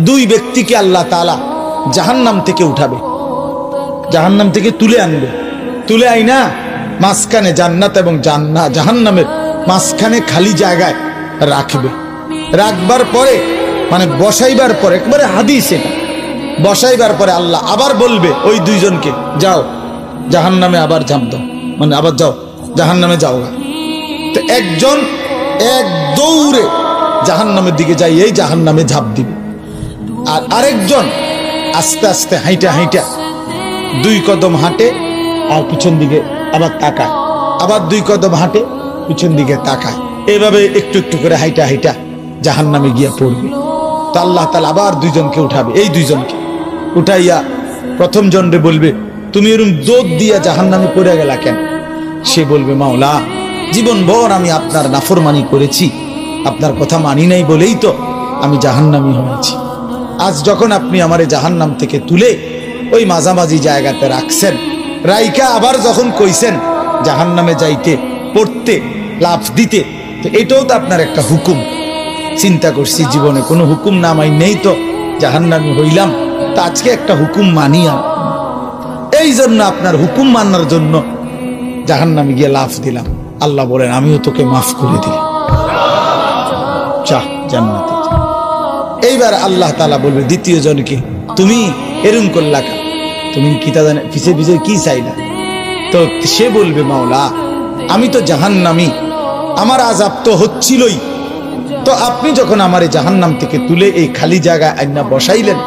দুই ব্যক্তিকে আল্লাহ তাআলা জাহান্নাম থেকে উঠাবে, জাহান্নাম থেকে তুলে আনবে, তুলে আইনা মাঝখানে জান্নাত এবং জাহান্নামের মাঝখানে খালি জায়গায় রাখবে। রাখবার পরে মানে বসাইবার পরে, একবারে হাদিস এটা, বসাইবার পরে আল্লাহ আবার বলবে ওই দুইজনকে, যাও জাহান্নামে আবার ঝাঁপ দাও, মানে আবার যাও জাহান্নামে যাও। তো একজন এক দৌড়ে জাহান্নামের দিকে যাই, এই জাহান্নামে ঝাঁপ দিবে, আর আরেকজন আস্তে আস্তে হাইটা হাইটা 2 কদম হাঁটে আর পিছন দিকে আবার তাকায়, আবার 2 কদম হাঁটে পিছন দিকে তাকায়, এইভাবে একটু একটু করে হাইটা হাইটা জাহান্নামে গিয়া পড়বে। তো আল্লাহ তাআলা আবার দুইজনকে উঠাবে, এই দুইজনকে উঠাইয়া প্রথম জনরে বলবে, তুমি এরকম দৌড় দিয়া জাহান্নামে পড়ে গেলা কেন? সে বলবে, মাওলা জীবনভর আমি আপনার নাফরমানি করেছি, আপনার কথা মানি নাই বলেই তো আমি জাহান্নামী হয়েছি। আজ যখন আপনি আমারে জাহান্নাম থেকে তুলে ওই মাঝামাঝি জায়গাতে রাখছেন, রাইকা আবার যখন কইছেন জাহান্নামে যাইতে, পড়তে, লাফ দিতে, তো এটাও তো আপনার একটা হুকুম। চিন্তা করছি জীবনে কোনো হুকুম না মাই নেই তো জাহান্নামী হইলাম, তা আজকে একটা হুকুম মানিয়া, এই জন্য আপনার হুকুম মানার জন্য জাহান্নামে গিয়ে লাফ দিলাম। আল্লাহ বলেন, আমিও তোকে মাফ করে দিলাম, যা জান্নাতে। এইবার আল্লাহ তাআলা বলবে দ্বিতীয় জনকে, তুমি এরম করলা কেন? তুমি কি তা জানে পিছে পিছে কি চাইলা? তো সে বলবে, মাওলা আমি তো জাহান্নামী, আমার আযাব তো হচ্ছিলই, তো আপনি যখন আমারে জাহান্নাম থেকে তুলে এই খালি জায়গায় আইনা বসাইলেন,